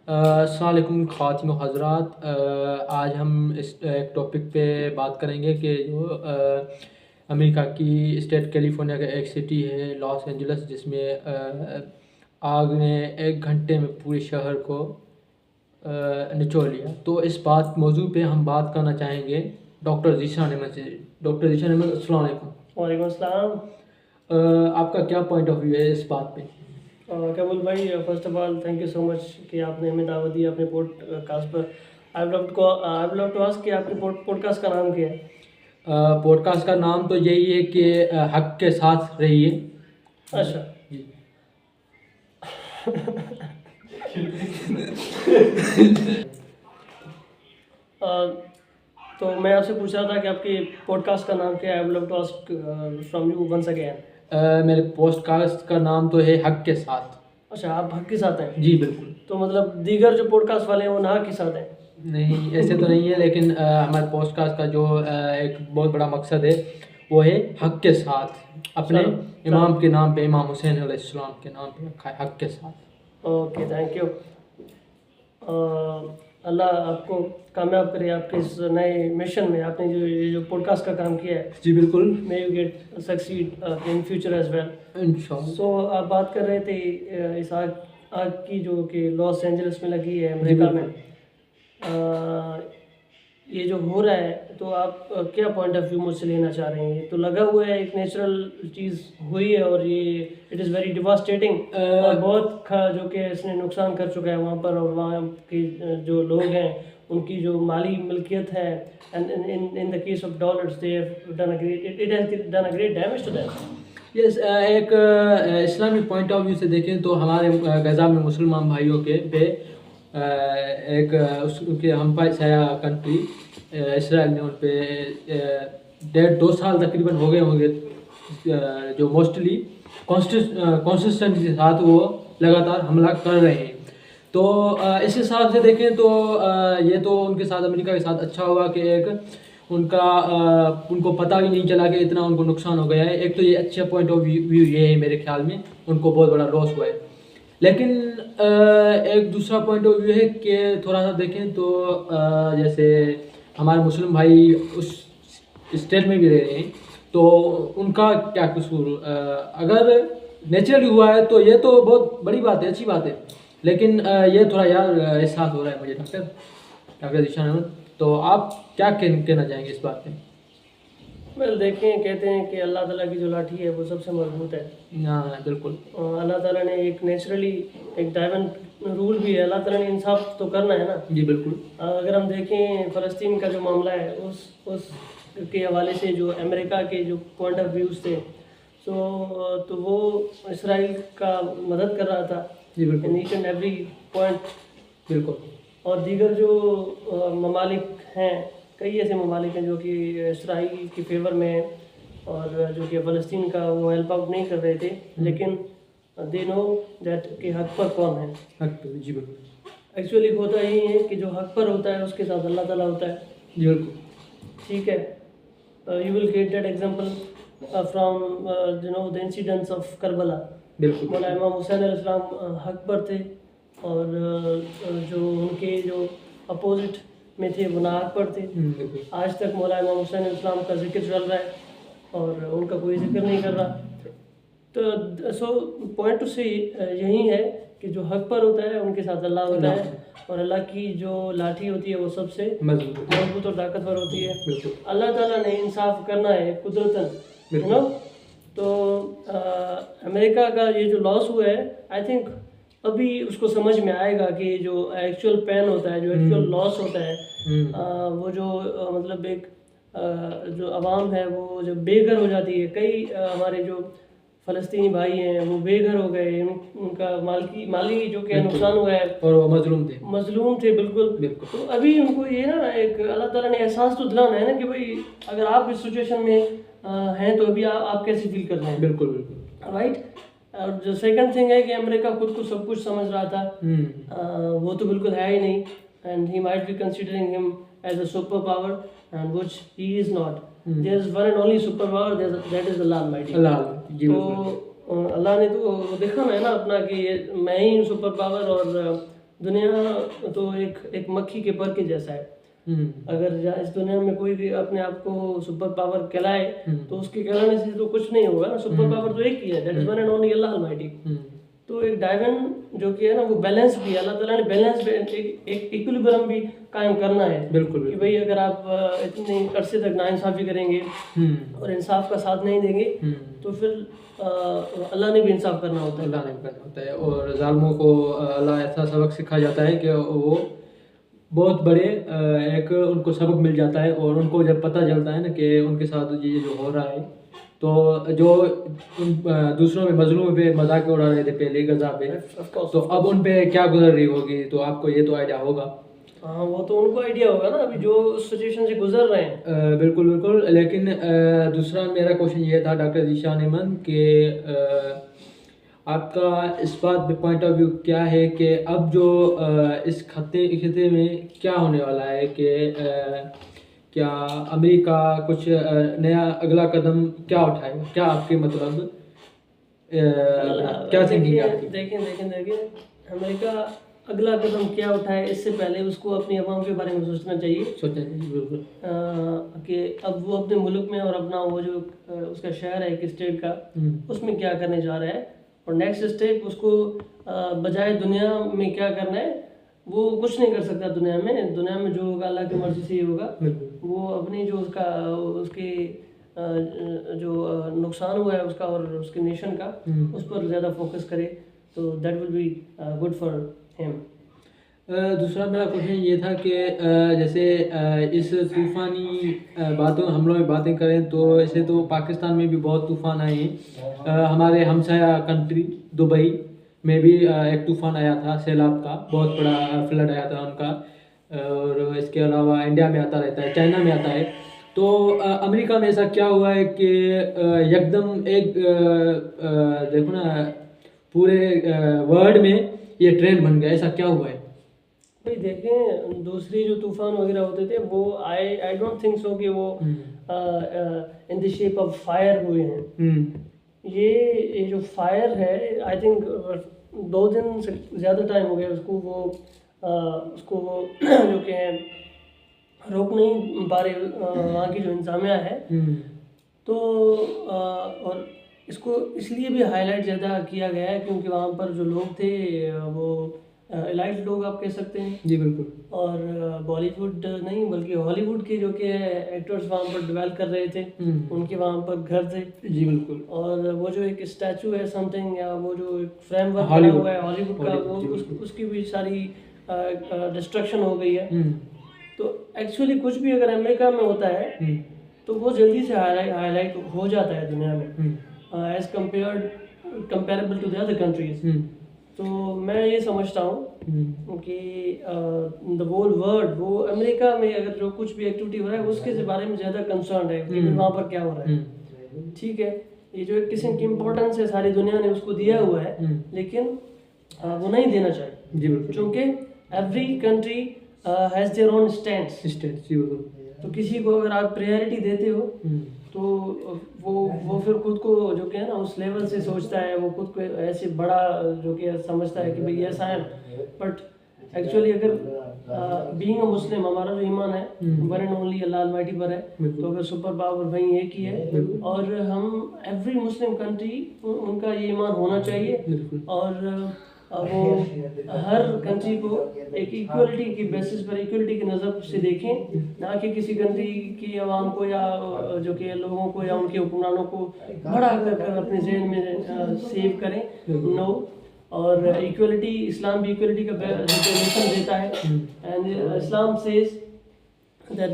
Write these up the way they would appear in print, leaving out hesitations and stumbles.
अस्सलाम वालेकुम ख़वातीन व हज़रात। आज हम इस एक टॉपिक पे बात करेंगे कि जो अमेरिका की स्टेट कैलिफोर्निया का एक सिटी है लॉस एंजल्स, जिसमें आग ने 1 घंटे में पूरे शहर को निचोड़ लिया। तो इस मौजू पे हम बात करना चाहेंगे डॉक्टर ज़ीशान अहमद से। डॉक्टर ज़ीशान अहमद, अस्सलाम वालेकुम। वालेकुम अस्सलाम। आपका क्या पॉइंट ऑफ व्यू है इस बात पे? कबूल भाई, first of all thank you so much कि आपने हमें दावत दी अपने पॉडकास्ट पर। I would love to ask कि आपके पॉडकास्ट का नाम क्या है? पॉडकास्ट का नाम तो यही है कि हक के साथ रहिए। अच्छा जी। तो मैं आपसे पूछ रहा था कि आपके पॉडकास्ट का नाम क्या है? I would love to ask from you once again. मेरे पॉडकास्ट का नाम तो है हक के साथ। अच्छा, आप हक के साथ हैं? जी बिल्कुल। तो मतलब दीगर जो पॉडकास्ट वाले हैं वो ना के साथ हैं? नहीं, ऐसे तो नहीं है, लेकिन हमारे पॉडकास्ट का जो एक बहुत बड़ा मकसद है वो है हक के साथ। अपने इमाम के नाम पे, इमाम हुसैन अलैहिस्सलाम के नाम पे रखा है, हक के साथ। Okay, thank you. अल्लाह आपको कामयाब करे आपके इस नए मिशन में। आपने जो ये जो पॉडकास्ट का काम किया है, जी बिल्कुल। May you get succeed in future as well, इंशाल्लाह। सो आप बात कर रहे थे इस आग की जो कि लॉस एंजल्स में लगी है अमेरिका में। ये जो हो रहा है, तो आप क्या पॉइंट ऑफ व्यू मुझसे लेना चाह रहे हैं? तो लगा हुआ है, एक नेचुरल चीज़ हुई है और ये इट इज़ वेरी डिवास्टेटिंग और बहुत जो कि इसने नुकसान कर चुका है वहाँ पर, और वहाँ के जो लोग हैं उनकी जो माली मिल्कियत है, and in the case of dollars they have done a great, it has done a great damage to them. Yes, एक इस्लामिक पॉइंट ऑफ व्यू से देखें तो हमारे गज़ा में मुसलमान भाइयों के पे एक उसके हम साया कंट्री इसराइल ने उन पे 1.5-2 साल तकरीबन हो गए होंगे, जो मोस्टली कॉन्सिस्टेंसी के साथ वो लगातार हमला कर रहे हैं। तो इस हिसाब से देखें तो ये तो उनके साथ, अमेरिका के साथ अच्छा हुआ कि एक उनको पता भी नहीं चला कि इतना उनको नुकसान हो गया है। एक तो ये अच्छा पॉइंट ऑफ व्यू ये है मेरे ख्याल में, उनको बहुत बड़ा लॉस हुआ है। लेकिन एक दूसरा पॉइंट ऑफ व्यू है कि थोड़ा सा देखें तो जैसे हमारे मुस्लिम भाई उस स्टेट में भी रह रहे हैं, तो उनका क्या कसूर? अगर नेचुरली हुआ है तो ये तो बहुत बड़ी बात है, अच्छी बात है। लेकिन ये थोड़ा यार एहसास हो रहा है मुझे डॉक्टर ज़ीशान अहमद। तो आप क्या कहना चाहेंगे इस बात पे? वेल देखें, कहते हैं कि अल्लाह ताला की जो लाठी है वो सबसे मजबूत है। हाँ बिल्कुल। अल्लाह ताला ने एक नेचुरली एक डायमंड रूल भी है, अल्लाह ताला ने इंसाफ तो करना है ना। जी बिल्कुल। अगर हम देखें फ़लस्तीन का जो मामला है, उस के हवाले से जो अमेरिका के जो पॉइंट ऑफ व्यूज़ थे, तो वो इसराइल का मदद कर रहा था जी बिल्कुल। In each and every point. बिल्कुल। और दीगर जो ममालिक हैं, कई ऐसे ममालिक हैं जो कि इसराइल के फेवर में हैं और जो कि फ़लस्तीन का वो हेल्प आउट नहीं कर रहे थे, लेकिन दे नो दैट कि हक पर कौन है। हक पे, जी बिल्कुल। एक्चुअली होता यही है कि जो हक पर होता है उसके साथ अल्लाह ताला होता है। जी बिल्कुल। ठीक है, you will get that example from the incidents of Karbala. बिल्कुल। मौला इमाम हुसैन अलैहिस्सलाम हक पर थे और जो उनके जो अपोजिट में थे वो नाहक पर थे। बिल्कुल। आज तक मौला इमाम हुसैन अलैहिस्सलाम का जिक्र चल रहा है और उनका कोई जिक्र नहीं कर रहा। तो सो पॉइंट टू से यही है कि जो हक पर होता है उनके साथ अल्लाह होता है, और अल्लाह की जो लाठी होती है वो सबसे मजबूत और ताकतवर होती है। बिल्कुल। अल्लाह ताला ने इंसाफ करना है कुदरतन, यू नो। तो अमेरिका का ये जो लॉस हुआ है, आई थिंक अभी उसको समझ में आएगा कि जो एक्चुअल पेन होता है, जो एक्चुअल लॉस होता है, वो जो मतलब एक जो आवाम है वो जब बेघर हो जाती है। कई हमारे जो फ़लस्तीनी भाई हैं वो बेघर हो गए, उनका माली जो कि नुकसान हुआ है, और वो मजलूम थे बिल्कुल। तो अभी उनको ये ना एक अल्लाह ताला ने एहसास तो दिलाना है ना कि भाई अगर आप इस सिचुएशन में हैं तो अभी आप कैसे फील कर रहे हैं। बिल्कुल बिल्कुल। राइट। और जो सेकंड थिंग है कि अमेरिका खुद को सब कुछ समझ रहा था, वो तो बिल्कुल है ही नहीं, and he might be considering him as a super power, and which he is not. There is one and only super power, that is Allah almighty. तो अल्लाह ने तो देखा है ना अपना कि मैं ही हूँ सुपर पावर, और दुनिया तो एक मक्खी के पर के जैसा है। अगर इस दुनिया में कोई भी अपने आप को सुपर पावर कहलाए तो उसके कहलाने से तो कुछ नहीं होगा ना। सुपर पावर तो एक ही है, that is one and only Allah almighty. तो एक डायवन जो कि है ना वो बैलेंस भी है, अल्लाह ताला ने बैलेंस एक इक्विलिब्रियम भी कायम करना है। बिल्कुल कि भाई अगर आप इतने अरसे तक नाइंसाफी करेंगे और इंसाफ का साथ नहीं देंगे तो फिर अल्लाह ने भी इंसाफ करना होता है। अल्लाह ने करना होता है और जालिमों को अल्लाह ऐसा सबक सिखा जाता है कि वो बहुत बड़े एक उनको सबक मिल जाता है। और उनको जब पता चलता है ना कि उनके साथ ये जो हो रहा है, तो जो दूसरों में मजलूम पे मजाक उड़ा रहे थे पहले गजा पे, तो अब उन पे क्या गुजर रही होगी, तो आपको ये तो आइडिया होगा। हाँ, वो तो उनको आइडिया होगा ना अभी जो उस सिचुएशन से गुजर रहे हैं। बिल्कुल बिल्कुल। लेकिन दूसरा मेरा क्वेश्चन ये था डॉक्टर ज़ीशान अहमद कि आपका इस बात पे पॉइंट ऑफ व्यू क्या है कि अब जो इस खत्ते में क्या होने वाला है कि क्या अमेरिका कुछ नया अगला कदम क्या उठाएगा, क्या आपके मतलब क्या थिंकिंग है आपकी? देखें अमेरिका अगला कदम क्या उठाए इससे पहले उसको अपनी अवाम के बारे में सोचना चाहिए। बिल्कुल कि अब वो अपने मुल्क में और अपना वो जो उसका शहर है एक स्टेट का उसमें क्या करने जा रहा है और नेक्स्ट स्टेप उसको बजाय दुनिया में क्या करना है। वो कुछ नहीं कर सकता दुनिया में जो होगा अल्लाह की मर्जी से ही होगा। वो अपनी जो उसके जो नुकसान हुआ है उसका और उसके नेशन का उस पर ज़्यादा फोकस करे तो that will be good for him. दूसरा मेरा क्वेश्चन ये था कि जैसे इस तूफ़ानी हमलों में बातें करें तो ऐसे तो पाकिस्तान में भी बहुत तूफ़ान आए हैं। हमारे हमसाया कंट्री दुबई में भी एक तूफ़ान आया था सैलाब का, बहुत बड़ा फ्लड आया था उनका। और इसके अलावा इंडिया में आता रहता है, चाइना में आता है। तो अमेरिका में ऐसा क्या हुआ है कि एकदम एक देखो ना पूरे वर्ल्ड में ये ट्रेंड बन गया, ऐसा क्या हुआ है? भाई देखें दूसरी जो तूफान वगैरह होते थे वो आई डोंट थिंक सो कि वो in the shape of fire हुए हैं। ये जो फायर है आई थिंक 2 दिन से ज़्यादा टाइम हो गया उसको वो जो कि है रोक नहीं पा रहे वहाँ की जो इंतजामिया है। तो और इसको इसलिए भी हाईलाइट ज़्यादा किया गया है क्योंकि वहाँ पर जो लोग थे वो एलाइट लोग आप कह सकते हैं। जी बिल्कुल। और बॉलीवुड नहीं बल्कि हॉलीवुड के जो कि एक्टर्स वहाँ पर डिवेल कर रहे थे, उनके वहाँ पर घर थे। जी बिल्कुल। और वो जो एक स्टैचू है समथिंग या वो जो एक फ्रेमवर्क बना हुआ है हॉलीवुड का वो उसकी भी सारी डिस्ट्रक्शन हो गई है। तो एक्चुअली कुछ भी अगर अमेरिका में होता है तो वो जल्दी से हाईलाइट हो जाता है दुनिया में as comparable to the other countries. तो मैं ये समझता हूँ कि द होल वर्ल्ड वो अमेरिका में अगर जो कुछ भी एक्टिविटी हो रहा है उसके बारे में ज़्यादा कंसर्न है कि वहाँ पर क्या हो रहा है। ठीक है, ये जो एक किस्म की इम्पोर्टेंस है सारी दुनिया ने उसको दिया हुआ है लेकिन वो नहीं देना चाहिए क्योंकि every country has their own stand. तो किसी को अगर आप प्रायोरिटी देते हो तो वो फिर खुद को जो कि है ना उस लेवल से सोचता है, वो खुद को ऐसे बड़ा जो कि समझता है कि भाई ऐसा है। बट एक्चुअली अगर बीइंग अ मुस्लिम हमारा जो ईमान है one and only Allah Almighty पर है। तो अगर सुपर पावर वही एक ही है और हम एवरी मुस्लिम कंट्री उनका ये ईमान होना चाहिए और वो हर कंट्री को एक इक्वलिटी की बेसिस पर इक्वलिटी की नज़र से देखें, ना कि किसी कंट्री की आवाम को या जो कि लोगों को या उनके हुक्मरानों को बड़ा कर अपने जहन में सेव करें। नो, और इक्वलिटी इस्लाम भी इक्वलिटी का डेफिनेशन देता है and Islam says that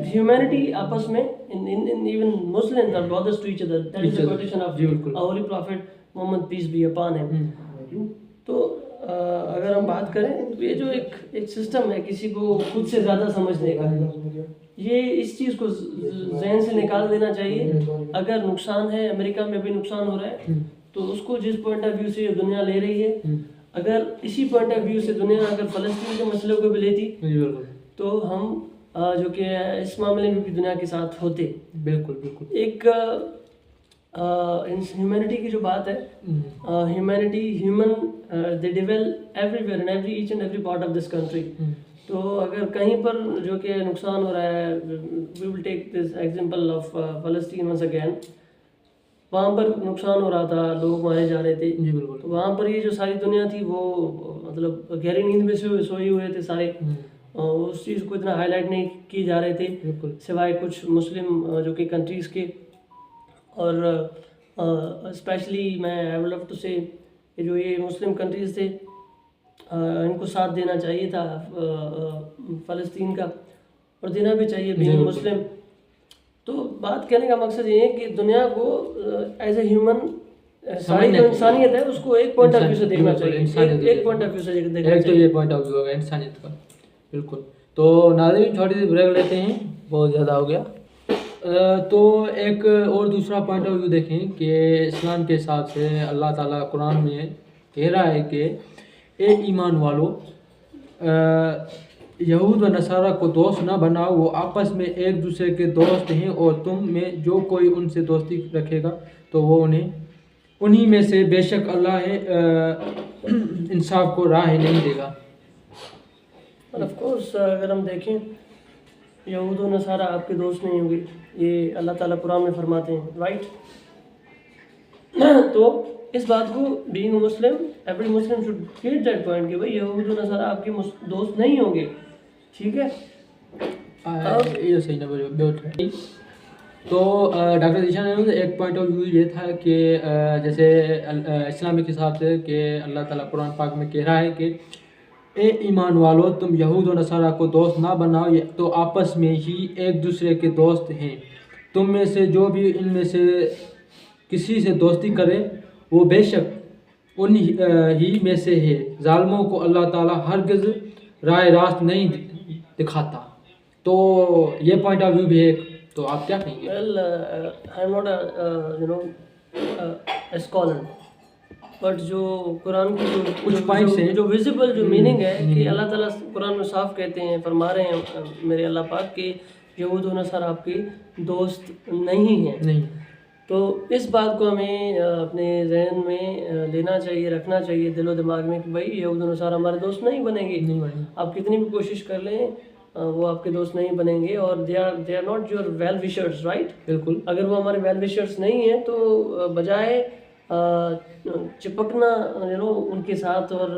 humanity आपस में in even Muslims are brothers to each other. That is the quotation of our holy prophet Muhammad peace be upon him. तो अगर हम बात करें तो ये जो एक सिस्टम है किसी को खुद से ज़्यादा समझने का, ये इस चीज़ को जहन से निकाल देना चाहिए। अगर नुकसान है अमेरिका में भी नुकसान हो रहा है तो उसको जिस पॉइंट ऑफ व्यू से दुनिया ले रही है, अगर इसी पॉइंट ऑफ व्यू से दुनिया अगर फ़लस्तीन के मसले को भी लेती तो हम जो कि इस मामले में भी दुनिया के साथ होते। बिल्कुल। एक ह्यूमैनिटी की जो बात है, humanity human they dwell everywhere in every each and every part of this country. तो अगर कहीं पर जो कि नुकसान हो रहा है, we will take this example of फ़लस्तीन वंस अगेन, वहाँ पर नुकसान हो रहा था, लोग मारे जा रहे थे। जी बिल्कुल। तो वहाँ पर ये जो सारी दुनिया थी वो मतलब गहरी नींद में सोए हुए थे सारे। उस चीज़ को इतना हाईलाइट नहीं किए जा रहे थे, बिल्कुल। सिवाय कुछ मुस्लिम जो कि कंट्रीज़ के। और स्पेशली मैं आई वुड लव टू से जो ये मुस्लिम कंट्रीज़ थे, इनको साथ देना चाहिए था फ़लस्तीन का, और देना भी चाहिए बीइंग मुस्लिम। तो बात कहने का मकसद ये है कि दुनिया को एज ए ह्यूमन सारी जो इंसानियत है उसको एक पॉइंट ऑफ व्यू से देखना चाहिए, एक पॉइंट ऑफ व्यू से देखना चाहिए। एक तो ये पॉइंट ऑफ व्यू होगा इंसानियत का। बिल्कुल। तो नाज़रीन छोटी सी ब्रेक लेते हैं, बहुत ज़्यादा हो गया। तो एक और दूसरा पॉइंट ऑफ व्यू देखें कि इस्लाम के हिसाब से अल्लाह ताला कुरान में कह रहा है कि ए ईमान वालों, यहूद व नसारा को दोस्त ना बनाओ, वो आपस में एक दूसरे के दोस्त हैं, और तुम में जो कोई उनसे दोस्ती रखेगा तो वो उन्हीं में से बेशक अल्लाह है इंसाफ को राह नहीं देगा। और ऑफ कोर्स अगर हम देखें, यहूद व नसारा आपके दोस्त नहीं होंगे, ये अल्लाह ताला कुरान में फरमाते हैं, राइट। तो इस बात को being Muslim, every Muslim should get that point कि भाई यहूद व नसारा आपके दोस्त नहीं होंगे, ठीक है। ये सही ना बोले। तो डॉक्टर ईशान ने एक पॉइंट ऑफ व्यू ये था कि जैसे इस्लामिक हिसाब से कि अल्लाह ताला कुरान पाक में कह रहा है कि ए ईमान वालों, तुम यहूद और नसारा को दोस्त ना बनाओ, ये तो आपस में ही एक दूसरे के दोस्त हैं। तुम में से जो भी इनमें से किसी से दोस्ती करे वो बेशक उन ही में से है। जालिमों को अल्लाह ताला हरगिज़ राह रास्त नहीं दिखाता। तो ये पॉइंट ऑफ व्यू भी है, तो आप क्या कहेंगे? Well, I am not a scholar, but जो कुरान की जो कुछ पॉइंट्स हैं, जो विजिबल जो मीनिंग है कि अल्लाह ताला कुरान में साफ कहते हैं, फरमा रहे हैं मेरे अल्लाह पाक कि यहूद व नसारा आपके दोस्त नहीं हैं। नहीं। तो इस बात को हमें अपने जहन में लेना चाहिए, रखना चाहिए दिलो दिमाग में कि भाई यहूद व नसारा हमारे दोस्त नहीं बनेंगे। आप कितनी भी कोशिश कर लें, वो आपके दोस्त नहीं बनेंगे, और they are not your well wishers, right. बिल्कुल। अगर वो हमारे वेल विशर्स नहीं हैं तो बजाय चिपकना उनके साथ और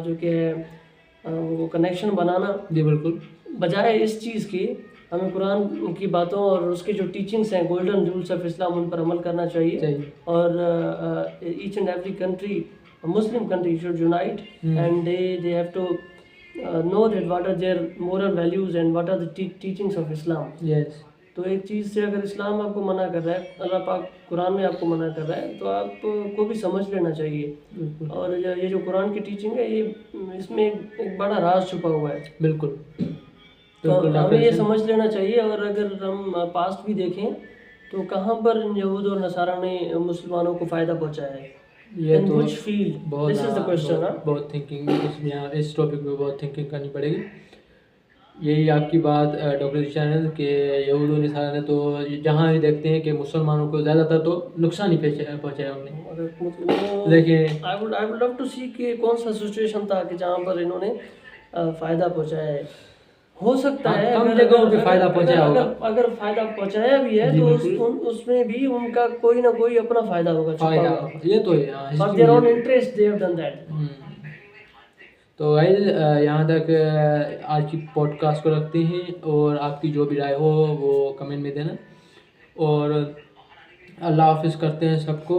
जो कि है वो कनेक्शन बनाना, जी बिल्कुल, बजाय इस चीज़ के हमें कुरान की बातों और उसके जो टीचिंग्स हैं, गोल्डन रूल्स ऑफ इस्लाम, उन पर अमल करना चाहिए। और each and every country, Muslim country should unite and they have to know that what are their moral values and what are the teachings of Islam. yes. तो एक चीज़ से अगर इस्लाम आपको मना कर रहा है, अल्लाह पाक कुरान में आपको मना कर रहा है, तो आपको भी समझ लेना चाहिए। और ये जो कुरान की टीचिंग है, ये इसमें एक बड़ा राज छुपा हुआ है। बिल्कुल। तो हमें ये समझ लेना चाहिए। और अगर हम पास्ट भी देखें तो कहाँ पर यहूद और नसारा ने मुसलमानों को फ़ायदा पहुँचाया है, ये तो which field? This is the question, बहुत थिंकिंग इसमें, इस टॉपिक में बहुत थिंकिंग करनी पड़ेगी। यही आपकी बात डॉक्टर ईशान के यहूद और नसारा ने तो जहाँ भी देखते हैं कि मुसलमानों को ज़्यादातर तो नुकसान ही पहुँचाया उन्होंने। लेकिन आई वुड लव टू सी कि कौन सा सिचुएशन था कि जहाँ पर इन्होंने फ़ायदा पहुँचाया है। हो सकता है कम जगहों पे फ़ायदा पहुँचाया होगा। अगर फ़ायदा पहुँचाया भी है तो उसमें भी उनका कोई ना कोई अपना फ़ायदा होगा। ये तो है, for their own interest they have done that. तो गाइस यहाँ तक आज की पॉडकास्ट को रखते हैं, और आपकी जो भी राय हो वो कमेंट में देना, और अल्लाह हाफिज़ करते हैं सबको।